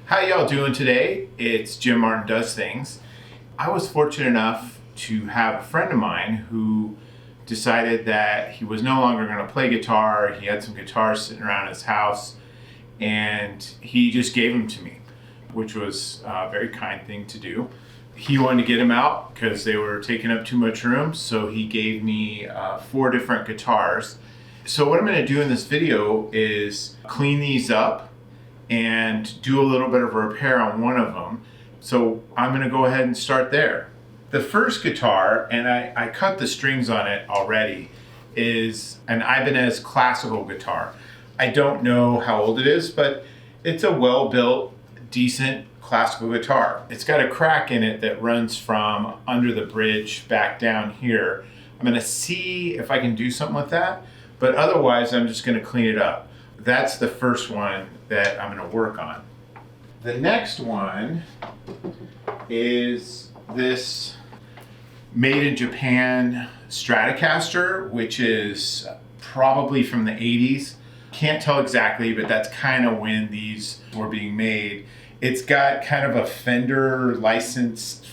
How y'all doing today? It's Jim Martin Does Things. I was fortunate enough to have a friend of mine who decided that he was no longer going to play guitar. He had some guitars sitting around his house and he just gave them to me, which was a very kind thing to do. He wanted to get them out because they were taking up too much room, so he gave me 4 different guitars. So what I'm going to do in this video is clean these up and do a little bit of a repair on one of them. So I'm going to go ahead and start there. The first guitar, and I cut the strings on it already, is an Ibanez classical guitar. I don't know how old it is, but it's a well-built, decent classical guitar. It's got a crack in it that runs from under the bridge back down here. I'm going to see if I can do something with that, but otherwise I'm just going to clean it up. That's the first one that I'm going to work on. The next one is this made in Japan Stratocaster, which is probably from the 80s. Can't tell exactly, but that's kind of when these were being made. It's got kind of a Fender licensed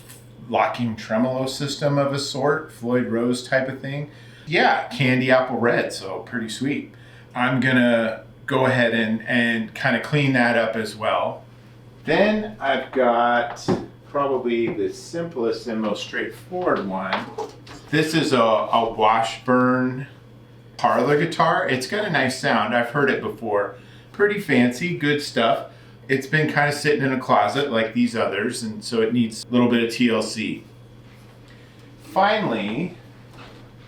locking tremolo system of a sort, Floyd Rose type of thing. Yeah, candy apple red, so pretty sweet. I'm gonna go ahead and kind of clean that up as well. Then I've got probably the simplest and most straightforward one. This is a Washburn Parlor guitar. It's got a nice sound. I've heard it before. Pretty fancy, good stuff. It's been kind of sitting in a closet like these others, and so it needs a little bit of TLC. Finally,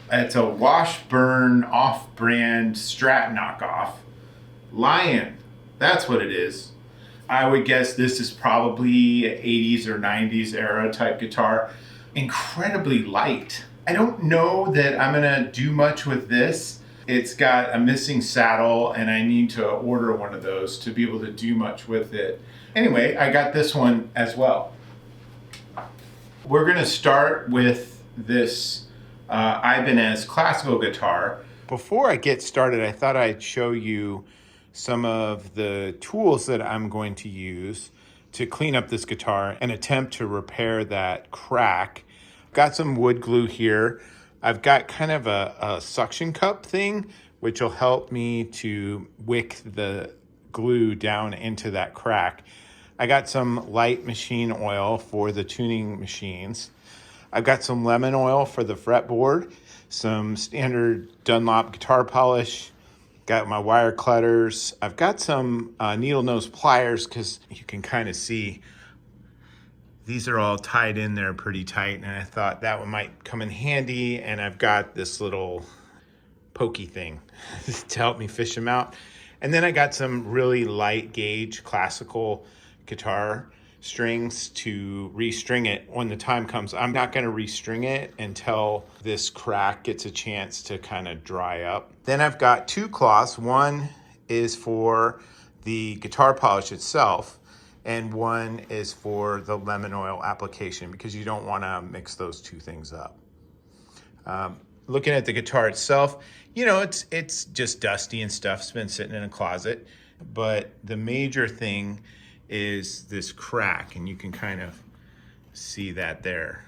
it's a Washburn off-brand Strat knockoff. Lion, that's what it is. I would guess this is probably 80s or 90s era type guitar. Incredibly light. I don't know that I'm gonna do much with this. It's got a missing saddle and I need to order one of those to be able to do much with it. Anyway, I got this one as well. We're gonna start with this Ibanez classical guitar. Before I get started, I thought I'd show you some of the tools that I'm going to use to clean up this guitar and attempt to repair that crack. Got some wood glue here. I've got kind of a suction cup thing, which will help me to wick the glue down into that crack. I got some light machine oil for the tuning machines. I've got some lemon oil for the fretboard, some standard Dunlop guitar polish, got my wire cutters. I've got some needle nose pliers because you can kind of see these are all tied in there pretty tight, and I thought that one might come in handy. And I've got this little pokey thing to help me fish them out. And then I got some really light gauge classical guitar strings to restring it when the time comes. I'm not going to restring it until this crack gets a chance to kind of dry up. Then I've got 2 cloths. One is for the guitar polish itself, and one is for the lemon oil application because you don't want to mix those 2 things up. Looking at the guitar itself, you know, it's just dusty and stuff. It's been sitting in a closet, but the major thing is this crack, and you can kind of see that there,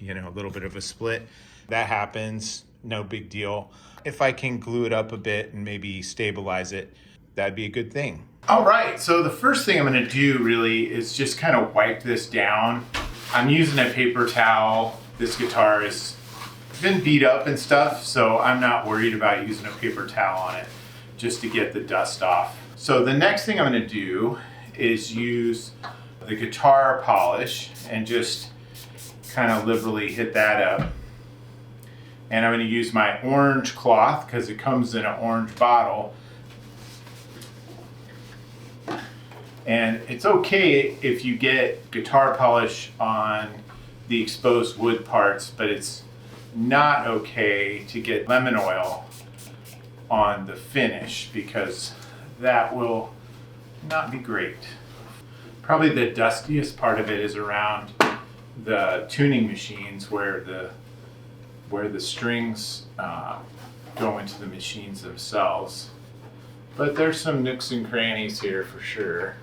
you know, a little bit of a split. That happens, no big deal. If I can glue it up a bit and maybe stabilize it, that'd be a good thing. All right, so the first thing I'm gonna do really is just kind of wipe this down. I'm using a paper towel. This guitar has been beat up and stuff, so I'm not worried about using a paper towel on it just to get the dust off. So the next thing I'm gonna do is use the guitar polish and just kind of liberally hit that up. And I'm going to use my orange cloth because it comes in an orange bottle. And it's okay if you get guitar polish on the exposed wood parts, but it's not okay to get lemon oil on the finish because that will not be great. Probably the dustiest part of it is around the tuning machines where the strings go into the machines themselves. But there's some nooks and crannies here for sure.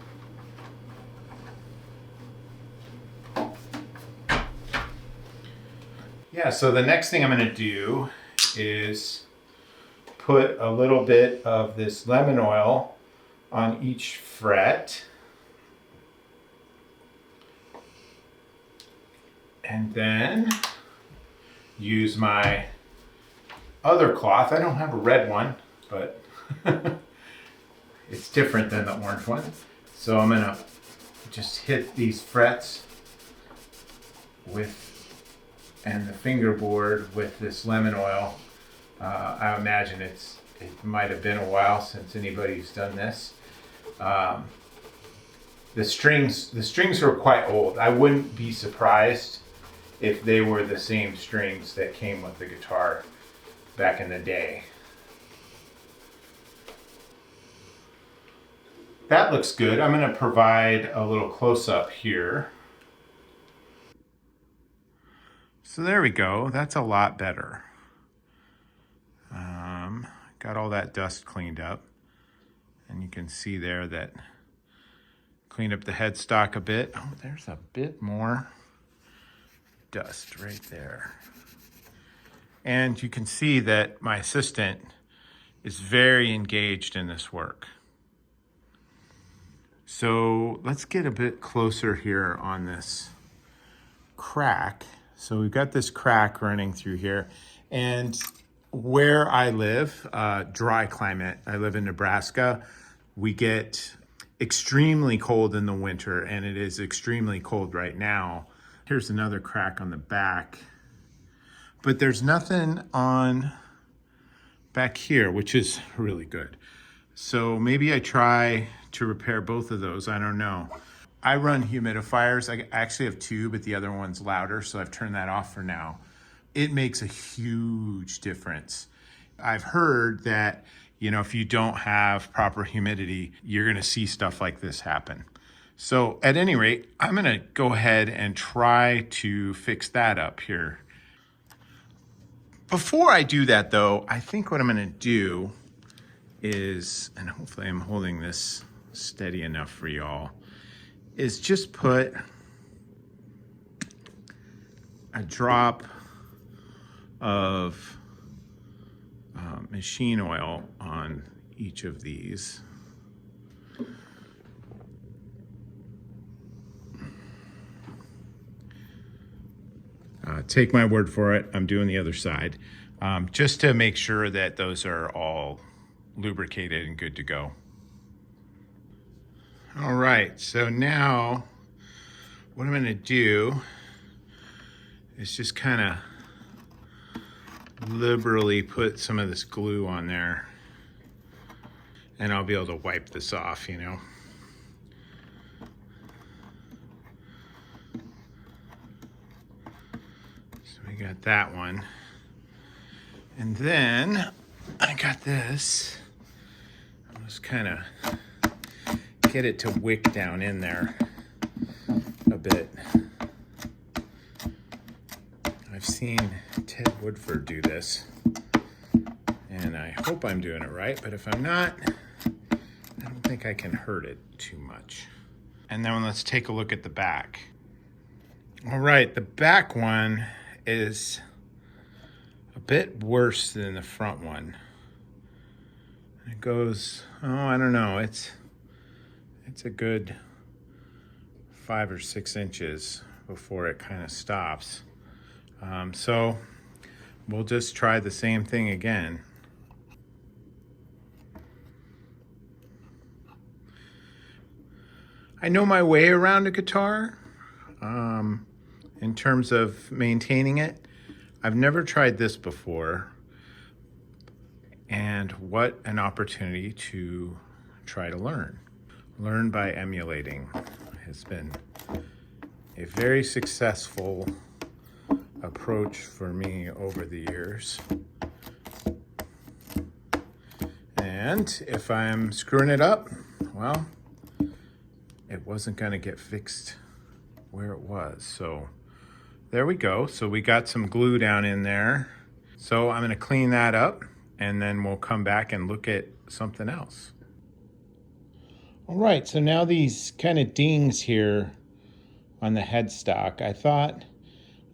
Yeah, so the next thing I'm going to do is put a little bit of this lemon oil on each fret. And then use my other cloth. I don't have a red one, but it's different than the orange one. So I'm gonna just hit these frets and the fingerboard with this lemon oil. I imagine it might have been a while since anybody's done this. The strings were quite old. I wouldn't be surprised if they were the same strings that came with the guitar back in the day. That looks good. I'm going to provide a little close-up here. So there we go. That's a lot better. Got all that dust cleaned up. And you can see there that cleaned up the headstock a bit. Oh, there's a bit more dust right there. And you can see that my assistant is very engaged in this work. So let's get a bit closer here on this crack. So we've got this crack running through here. And where I live, dry climate, I live in Nebraska, we get extremely cold in the winter, and it is extremely cold right now. Here's another crack on the back, but there's nothing on back here, which is really good. So maybe I try to repair both of those. I don't know. I run humidifiers. I actually have two, but the other one's louder, so I've turned that off for now. It makes a huge difference. I've heard that, you know, if you don't have proper humidity, you're gonna see stuff like this happen. So at any rate, I'm gonna go ahead and try to fix that up here. Before I do that though, I think what I'm gonna do is, and hopefully I'm holding this steady enough for y'all, is just put a drop of machine oil on each of these. Take my word for it, I'm doing the other side, just to make sure that those are all lubricated and good to go. All right, so now what I'm gonna do is just kind of liberally put some of this glue on there, and I'll be able to wipe this off, you know. So we got that one. And then I got this. I'll just kind of get it to wick down in there a bit. I've seen Ted Woodford do this, and I hope I'm doing it right, but if I'm not, I don't think I can hurt it too much. And then let's take a look at the back. All right, the back one is a bit worse than the front one. It goes, oh, I don't know, it's a good 5 or 6 inches before it kind of stops. So we'll just try the same thing again. I know my way around a guitar in terms of maintaining it. I've never tried this before, and what an opportunity to try to learn. Learn by emulating has been a very successful approach for me over the years. And if I'm screwing it up, well, it wasn't going to get fixed where it was. So there we go. So we got some glue down in there. So I'm going to clean that up, and then we'll come back and look at something else. All right, so now these kind of dings here on the headstock, I thought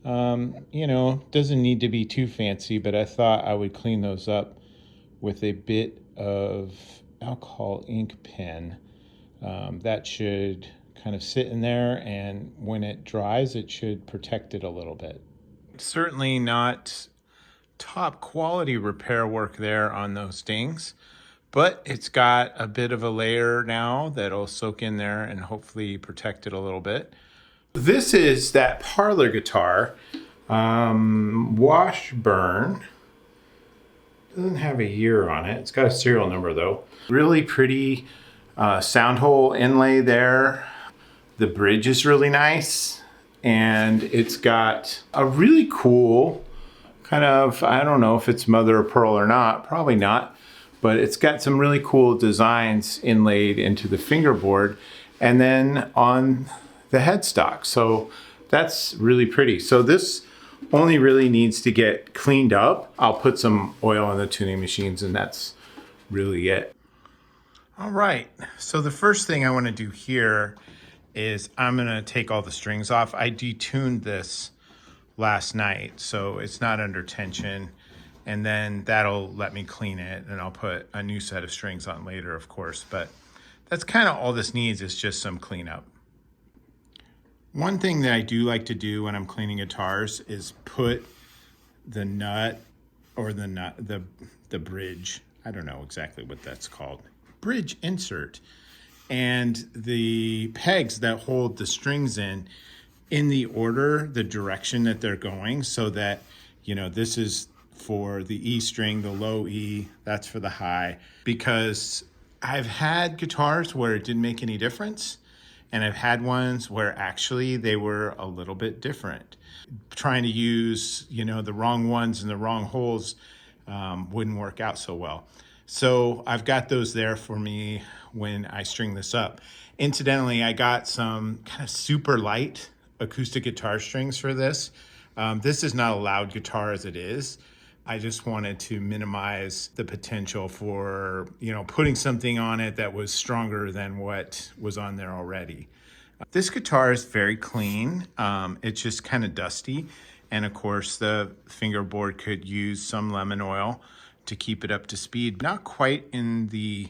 You know, doesn't need to be too fancy, but I thought I would clean those up with a bit of alcohol ink pen. That should kind of sit in there, and when it dries, it should protect it a little bit. Certainly not top quality repair work there on those dings, but it's got a bit of a layer now that'll soak in there and hopefully protect it a little bit. This is that Parlor guitar, Washburn. Doesn't have a year on it. It's got a serial number though. Really pretty sound hole inlay there. The bridge is really nice, and it's got a really cool kind of, I don't know if it's mother of pearl or not, probably not, but it's got some really cool designs inlaid into the fingerboard and then on the headstock. So that's really pretty. So this only really needs to get cleaned up. I'll put some oil on the tuning machines and that's really it. All right, so the first thing I want to do here is I'm gonna take all the strings off. I detuned this last night, so it's not under tension, and then that'll let me clean it, and I'll put a new set of strings on later, of course, but that's kind of all this needs, is just some cleanup. One thing that I do like to do when I'm cleaning guitars is put the nut or the bridge, I don't know exactly what that's called, bridge insert, and the pegs that hold the strings in the order, the direction that they're going, so that, you know, this is for the E string, the low E, that's for the high. Because I've had guitars where it didn't make any difference, and I've had ones where actually they were a little bit different. Trying to use, you know, the wrong ones and the wrong holes wouldn't work out so well. So I've got those there for me when I string this up. Incidentally, I got some kind of super light acoustic guitar strings for this. This is not a loud guitar as it is. I just wanted to minimize the potential for, you know, putting something on it that was stronger than what was on there already. This guitar is very clean. It's just kind of dusty. And of course, the fingerboard could use some lemon oil to keep it up to speed. Not quite in the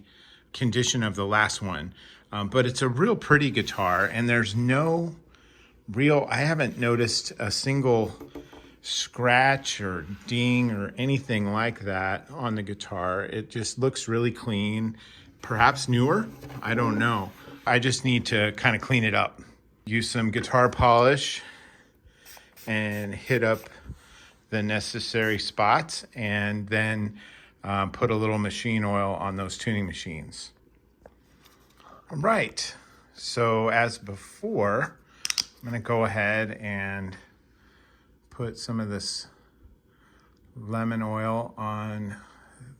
condition of the last one, but it's a real pretty guitar, and there's no real, I haven't noticed a single scratch or ding or anything like that on the guitar. It just looks really clean, perhaps newer, I don't know. I just need to kind of clean it up. Use some guitar polish and hit up the necessary spots, and then put a little machine oil on those tuning machines. All right, so as before, I'm gonna go ahead and put some of this lemon oil on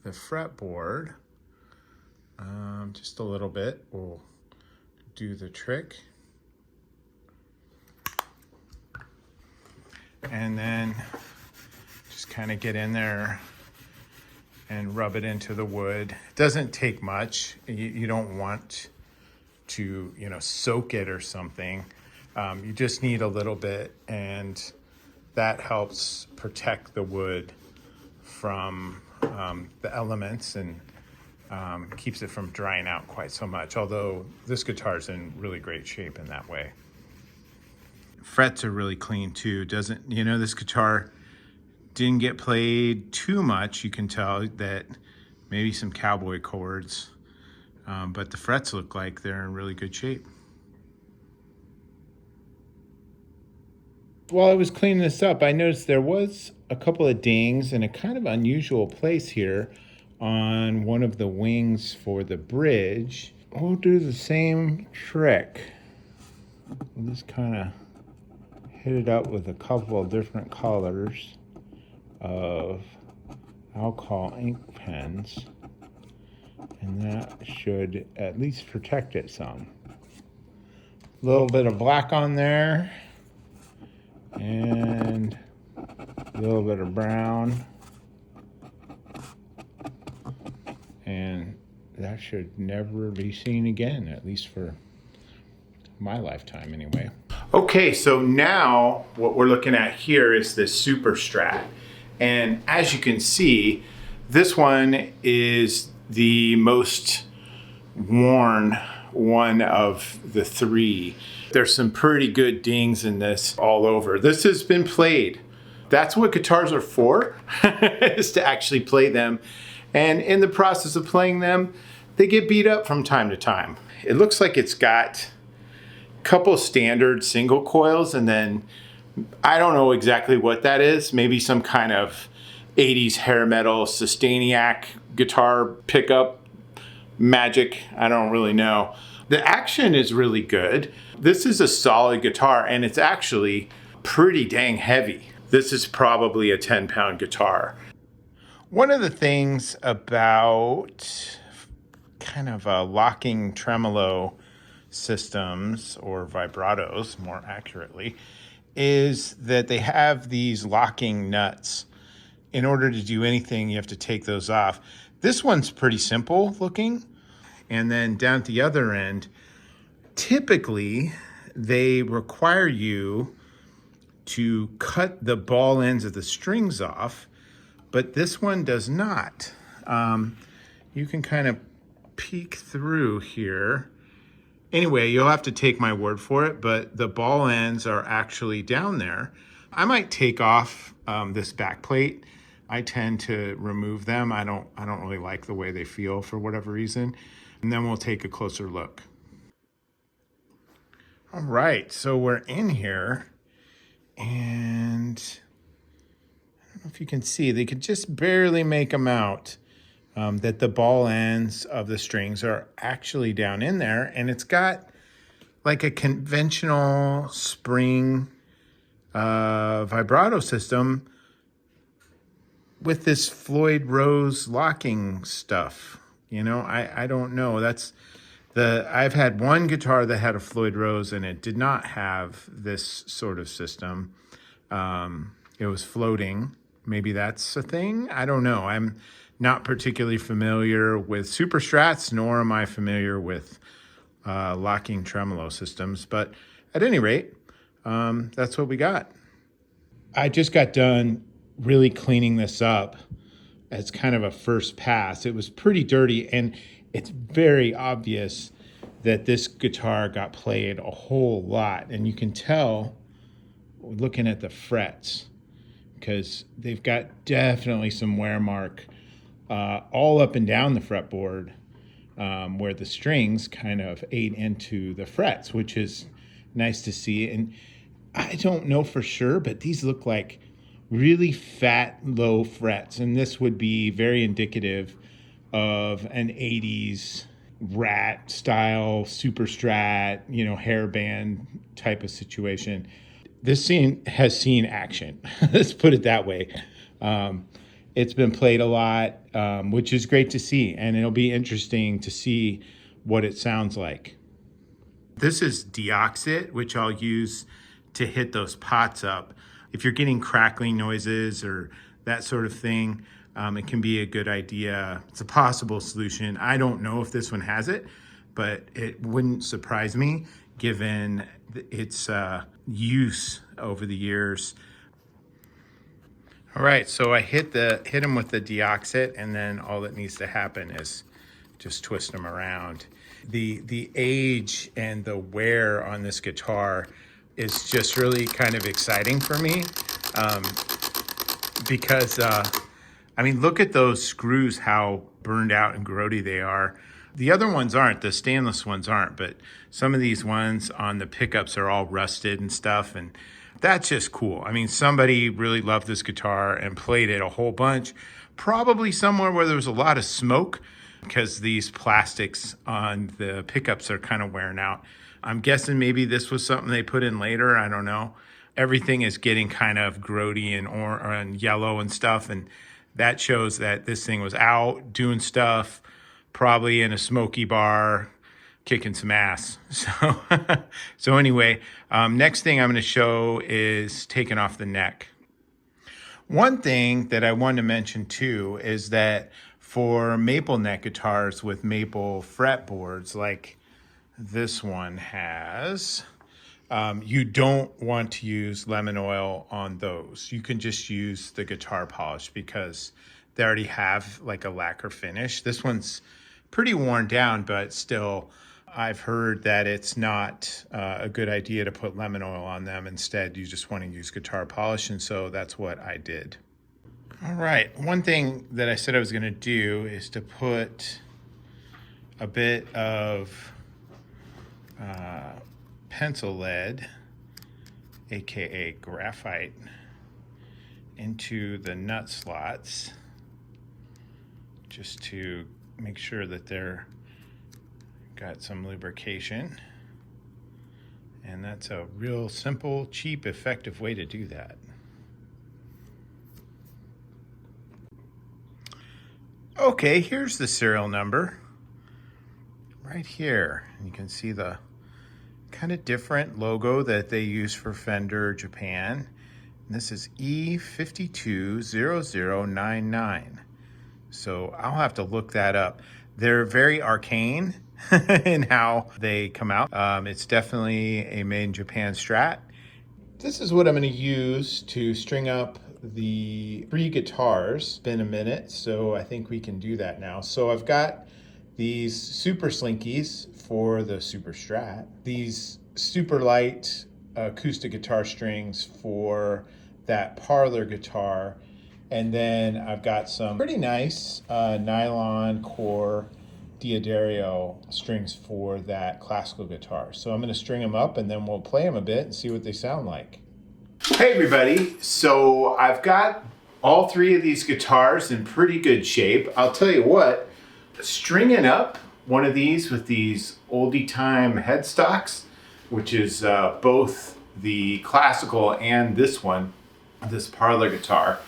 the fretboard. Just a little bit will do the trick. And then just kind of get in there and rub it into the wood. It doesn't take much. You don't want to, you know, soak it or something. You just need a little bit, and that helps protect the wood from the elements and keeps it from drying out quite so much, although this guitar is in really great shape in that way. Frets are really clean too. Doesn't, you know, this guitar didn't get played too much. You can tell that maybe some cowboy chords, but the frets look like they're in really good shape. While I was cleaning this up, I noticed there was a couple of dings in a kind of unusual place here on one of the wings for the bridge. We'll do the same trick. We'll just kind of hit it up with a couple of different colors of alcohol ink pens, and that should at least protect it some. A little bit of black on there, and a little bit of brown, and that should never be seen again, at least for my lifetime anyway. Okay, so now what we're looking at here is the Superstrat. And as you can see, this one is the most worn one of the three. There's some pretty good dings in this all over. This has been played. That's what guitars are for, is to actually play them. And in the process of playing them, they get beat up from time to time. It looks like it's got a couple standard single coils, and then I don't know exactly what that is. Maybe some kind of 80s hair metal Sustainiac guitar pickup magic. I don't really know. The action is really good. This is a solid guitar, and it's actually pretty dang heavy. This is probably a 10-pound guitar. One of the things about kind of locking tremolo systems, or vibratos more accurately, is that they have these locking nuts. In order to do anything, you have to take those off. This one's pretty simple looking. And then down at the other end, typically they require you to cut the ball ends of the strings off, but this one does not. You can kind of peek through here. Anyway, you'll have to take my word for it, but the ball ends are actually down there. I might take off this back plate. I tend to remove them. I don't really like the way they feel for whatever reason. And then we'll take a closer look. All right, so we're in here, and I don't know if you can see, they could just barely make them out, that the ball ends of the strings are actually down in there, and it's got like a conventional spring vibrato system with this Floyd Rose locking stuff. You know, I don't know. I've had one guitar that had a Floyd Rose, and it did not have this sort of system. It was floating. Maybe that's a thing. I don't know. I'm not particularly familiar with Superstrats, nor am I familiar with locking tremolo systems. But at any rate, that's what we got. I just got done really cleaning this up as kind of a first pass. It was pretty dirty, and it's very obvious that this guitar got played a whole lot. And you can tell looking at the frets, because they've got definitely some wear mark all up and down the fretboard, where the strings kind of ate into the frets, which is nice to see. And I don't know for sure, but these look like really fat, low frets. And this would be very indicative of an 80s rat style Superstrat, hairband type of situation. This scene has seen action. Let's put it that way. It's been played a lot, which is great to see. And it'll be interesting to see what it sounds like. This is deoxit, which I'll use to hit those pots up. If you're getting crackling noises or that sort of thing, it can be a good idea. It's a possible solution. I don't know if this one has it, but it wouldn't surprise me given its use over the years. All right, so I hit him with the deoxit, and then all that needs to happen is just twist them around. The age and the wear on this guitar is just really kind of exciting for me, because look at those screws, how burned out and grody they are. The other ones aren't, the stainless ones aren't, but some of these ones on the pickups are all rusted and stuff, and that's just cool. Somebody really loved this guitar and played it a whole bunch, probably somewhere where there was a lot of smoke, because these plastics on the pickups are kind of wearing out. I'm guessing maybe this was something they put in later. I don't know. Everything is getting kind of grody and yellow and stuff, and that shows that this thing was out doing stuff, probably in a smoky bar, kicking some ass. So anyway, next thing I'm going to show is taking off the neck. One thing that I wanted to mention too is that for maple neck guitars with maple fretboards like this one has, You don't want to use lemon oil on those. You can just use the guitar polish because they already have like a lacquer finish. This one's pretty worn down, but still, I've heard that it's not a good idea to put lemon oil on them. Instead, you just want to use guitar polish, and so that's what I did. All right, one thing that I said I was going to do is to put a bit of pencil lead, aka graphite, into the nut slots just to make sure that they're got some lubrication. And that's a real simple, cheap, effective way to do that. Okay, here's the serial number right here. You can see the kind of different logo that they use for Fender Japan. And this is E520099. So I'll have to look that up. They're very arcane in how they come out. It's definitely a made in Japan Strat. This is what I'm going to use to string up the 3 guitars. It's been a minute, so I think we can do that now. So I've got these super slinkies for the Superstrat, these super light acoustic guitar strings for that Parlor guitar, and then I've got some pretty nice nylon core D'Addario strings for that classical guitar. So I'm going to string them up and then we'll play them a bit and see what they sound like. Hey everybody, so I've got all 3 of these guitars in pretty good shape. I'll tell you what, stringing up one of these with these oldie time headstocks, which is both the classical and this one, this Parlor guitar,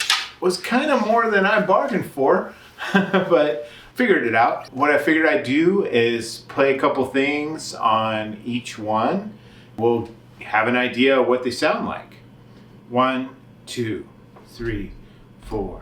was kind of more than I bargained for, but figured it out. What I figured I'd do is play a couple things on each one. We'll have an idea of what they sound like. 1, 2, 3, 4.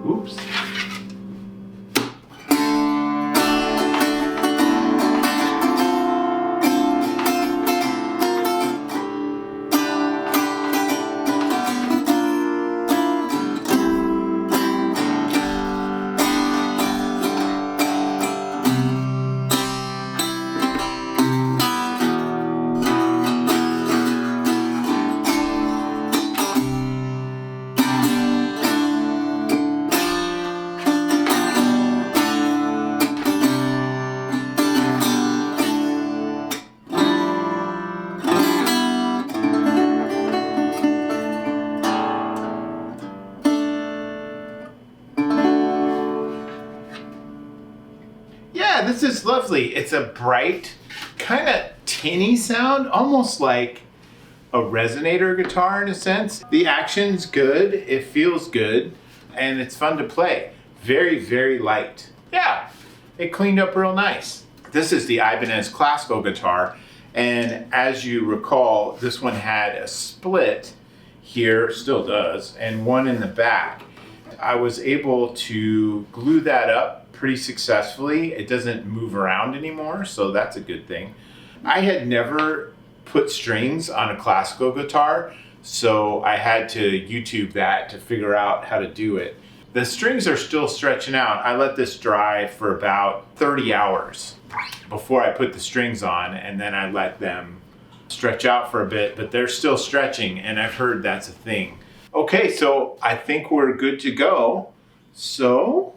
Oops. Yeah, this is lovely. It's a bright, kind of tinny sound, almost like a resonator guitar in a sense. The action's good, it feels good, and it's fun to play. Very, very light. Yeah, it cleaned up real nice. This is the Ibanez classical guitar, and as you recall, this one had a split here, still does, and one in the back. I was able to glue that up pretty successfully. It doesn't move around anymore, so that's a good thing. I had never put strings on a classical guitar, so I had to YouTube that to figure out how to do it. The strings are still stretching out. I let this dry for about 30 hours before I put the strings on, and then I let them stretch out for a bit, but they're still stretching, and I've heard that's a thing. Okay, so I think we're good to go. So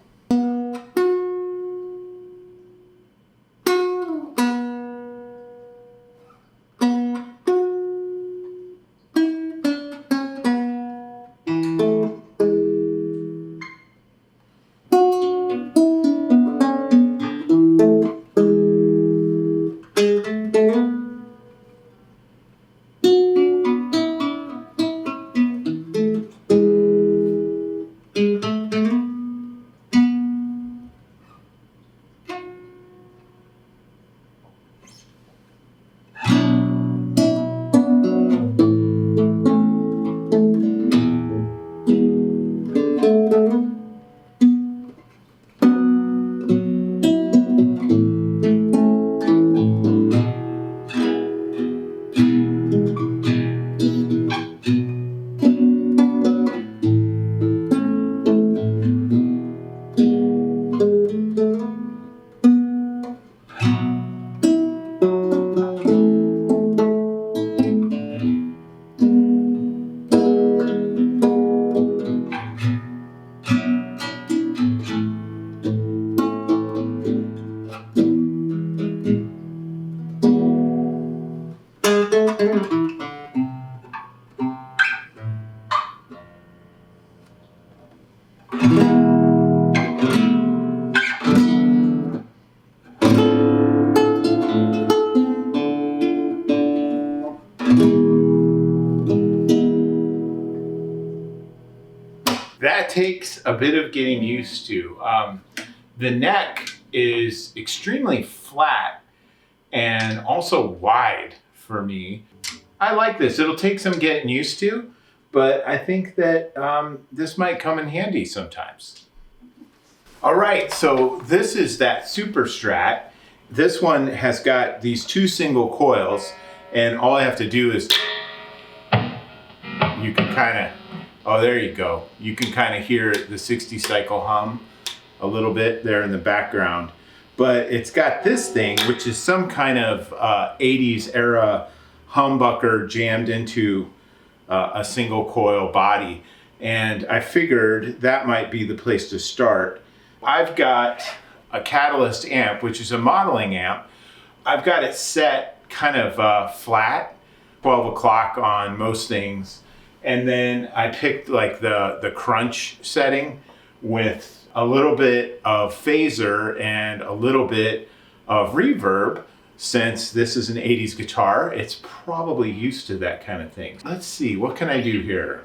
That takes a bit of getting used to. The neck is extremely flat and also wide for me. I like this. It'll take some getting used to, but I think that this might come in handy sometimes. All right, so this is that Superstrat. This one has got these 2 single coils, and all I have to do is, you can kind of, oh, there you go. You can kind of hear the 60 cycle hum a little bit there in the background. But it's got this thing, which is some kind of 80s era humbucker jammed into a single coil body. And I figured that might be the place to start. I've got a Catalyst amp, which is a modeling amp. I've got it set kind of flat, 12 o'clock on most things. And then I picked like the crunch setting with a little bit of phaser and a little bit of reverb. Since this is an 80s guitar, it's probably used to that kind of thing. Let's see, what can I do here?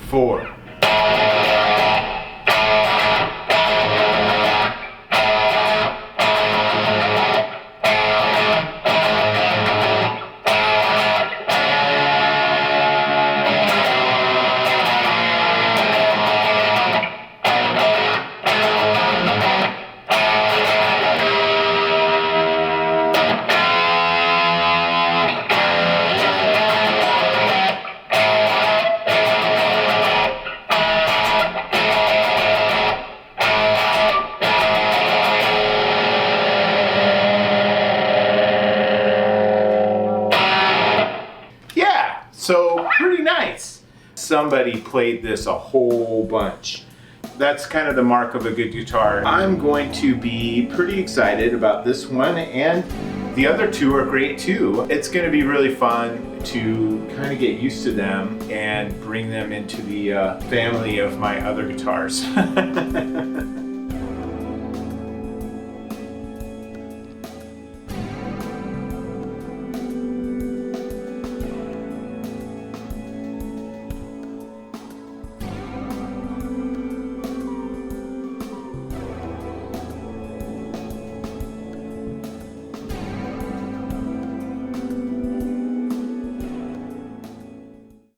Four. So pretty nice. Somebody played this a whole bunch. That's kind of the mark of a good guitar. I'm going to be pretty excited about this one, and the other 2 are great too. It's going to be really fun to kind of get used to them and bring them into the family of my other guitars.